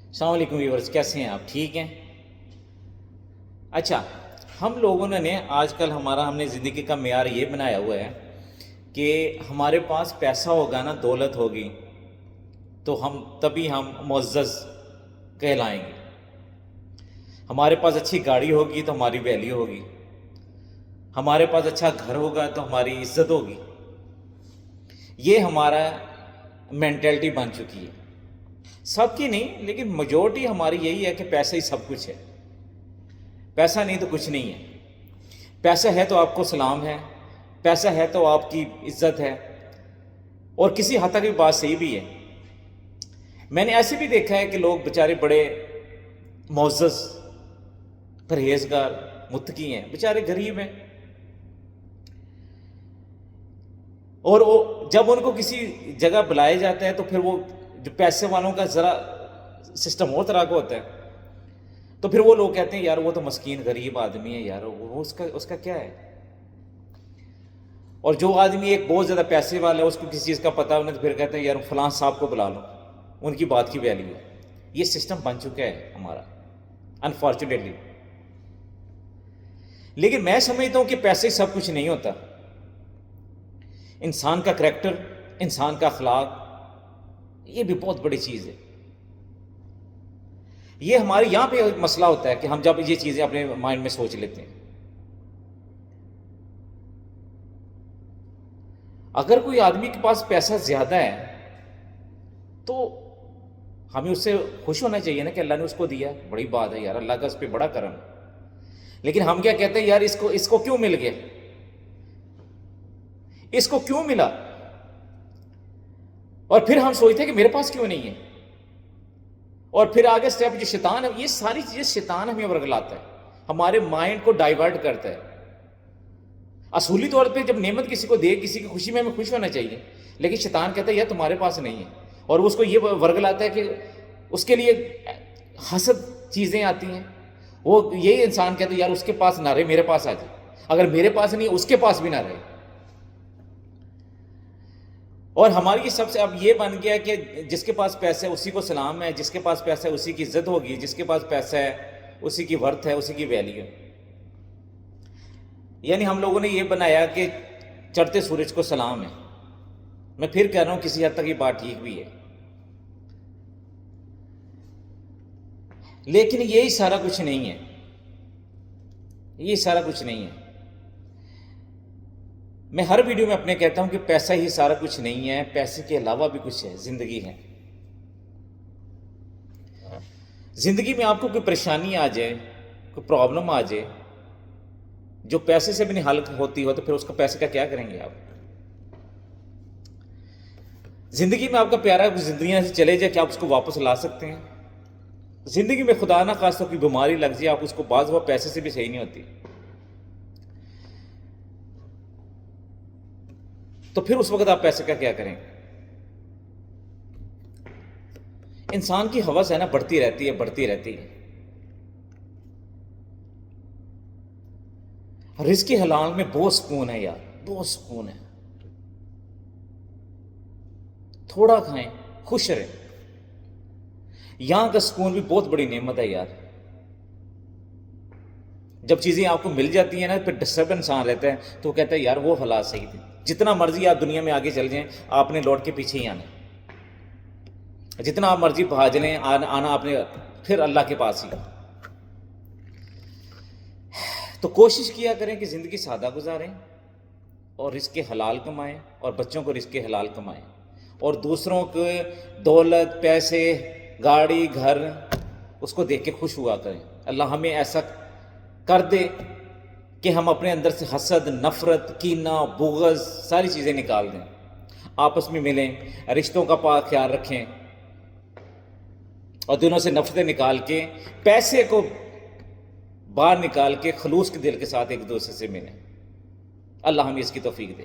السلام علیکم ویورز، کیسے ہیں آپ؟ ٹھیک ہیں؟ اچھا، ہم لوگوں نے آج کل ہم نے زندگی کا معیار یہ بنایا ہوا ہے کہ ہمارے پاس پیسہ ہوگا نا، دولت ہوگی تو تبھی ہم معزز کہلائیں گے. ہمارے پاس اچھی گاڑی ہوگی تو ہماری ویلیو ہوگی. ہمارے پاس اچھا گھر ہوگا تو ہماری عزت ہوگی. یہ ہمارا مینٹلٹی بن چکی ہے. سب کی نہیں، لیکن میجورٹی ہماری یہی ہے کہ پیسہ ہی سب کچھ ہے. پیسہ نہیں تو کچھ نہیں ہے. پیسہ ہے تو آپ کو سلام ہے، پیسہ ہے تو آپ کی عزت ہے، اور کسی حد تک بھی بات صحیح بھی ہے. میں نے ایسے بھی دیکھا ہے کہ لوگ بیچارے بڑے معزز، پرہیزگار، متقی ہیں، بیچارے غریب ہیں، اور وہ جب ان کو کسی جگہ بلایا جاتا ہے تو پھر وہ جو پیسے والوں کا ذرا سسٹم اور طرح کا ہوتا ہے، تو پھر وہ لوگ کہتے ہیں یار وہ تو مسکین غریب آدمی ہے یار، وہ اس کا کیا ہے. اور جو آدمی ایک بہت زیادہ پیسے والا ہے، اس کو کسی چیز کا پتہ انہیں، تو پھر کہتے ہیں یار فلاں صاحب کو بلا لو، ان کی بات کی ویلیو ہے. یہ سسٹم بن چکا ہے ہمارا، انفارچونیٹلی. لیکن میں سمجھتا ہوں کہ پیسے سب کچھ نہیں ہوتا. انسان کا کریکٹر، انسان کا اخلاق، یہ بھی بہت بڑی چیز ہے. یہ ہمارے یہاں پہ مسئلہ ہوتا ہے کہ ہم جب یہ چیزیں اپنے مائنڈ میں سوچ لیتے ہیں. اگر کوئی آدمی کے پاس پیسہ زیادہ ہے تو ہمیں اس سے خوش ہونا چاہیے نا کہ اللہ نے اس کو دیا، بڑی بات ہے یار، اللہ کا اس پہ بڑا کرم. لیکن ہم کیا کہتے ہیں، یار اس کو کیوں مل گیا، اس کو کیوں ملا، اور پھر ہم سوچتے ہیں کہ میرے پاس کیوں نہیں ہے. اور پھر آگے سٹیپ جو شیطان ہے، یہ ساری چیزیں شیطان ہمیں ورگلاتا ہے، ہمارے مائنڈ کو ڈائیورٹ کرتا ہے. اصولی طور پہ جب نعمت کسی کو دے، کسی کی خوشی میں ہمیں خوش ہونا چاہیے، لیکن شیطان کہتا ہے یار تمہارے پاس نہیں ہے، اور اس کو یہ ورگلاتا ہے کہ اس کے لیے حسد چیزیں آتی ہیں. وہ یہی انسان کہتا ہے یار اس کے پاس نہ رہے، میرے پاس آ جائے، اگر میرے پاس نہیں اس کے پاس بھی نہ رہے. اور ہماری یہ سب سے اب یہ بن گیا کہ جس کے پاس پیسہ ہے اسی کو سلام ہے، جس کے پاس پیسہ ہے اسی کی عزت ہوگی، جس کے پاس پیسہ ہے اسی کی ورتھ ہے، اسی کی ویلیو. یعنی ہم لوگوں نے یہ بنایا کہ چڑھتے سورج کو سلام ہے. میں پھر کہہ رہا ہوں کسی حد تک یہ بات ٹھیک بھی ہے، لیکن یہی سارا کچھ نہیں ہے. یہ سارا کچھ نہیں ہے. میں ہر ویڈیو میں اپنے کہتا ہوں کہ پیسہ ہی سارا کچھ نہیں ہے، پیسے کے علاوہ بھی کچھ ہے، زندگی ہے. زندگی میں آپ کو کوئی پریشانی آ جائے، کوئی پرابلم آ جائے جو پیسے سے بھی نہیں حل ہوتی ہو، تو پھر اس کا پیسے کا کیا کریں گے آپ؟ زندگی میں آپ کا پیارا زندگیاں سے چلے جائے، کیا آپ اس کو واپس لا سکتے ہیں؟ زندگی میں خدا نہ خواستہ کوئی بیماری لگ جائے، آپ اس کو بعض وہ پیسے سے بھی صحیح نہیں ہوتی، تو پھر اس وقت آپ پیسے کا کیا کریں؟ انسان کی ہوس ہے نا، بڑھتی رہتی ہے، بڑھتی رہتی ہے. رزق حلال میں بہت سکون ہے یار، بہت سکون ہے. تھوڑا کھائیں، خوش رہیں. یہاں کا سکون بھی بہت بڑی نعمت ہے یار. جب چیزیں آپ کو مل جاتی ہیں نا، پھر ڈسٹرب انسان رہتا ہے تو وہ کہتا ہے یار وہ حالات صحیح تھے. جتنا مرضی آپ دنیا میں آگے چل جائیں، آپ نے لوٹ کے پیچھے ہی آنا ہے. جتنا آپ مرضی بھاج لیں، آنا آپ نے پھر اللہ کے پاس ہی. تو کوشش کیا کریں کہ زندگی سادہ گزاریں، اور رزق حلال کمائیں، اور بچوں کو رزق حلال کمائیں، اور دوسروں کے دولت، پیسے، گاڑی، گھر، اس کو دیکھ کے خوش ہوا کریں. اللہ ہمیں ایسا کر دے کہ ہم اپنے اندر سے حسد، نفرت، کینہ، بغض، ساری چیزیں نکال دیں. آپس میں ملیں، رشتوں کا پاک خیال رکھیں، اور دونوں سے نفرتیں نکال کے پیسے کو باہر نکال کے خلوص کے دل کے ساتھ ایک دوسرے سے ملیں. اللہ ہمیں اس کی توفیق دے.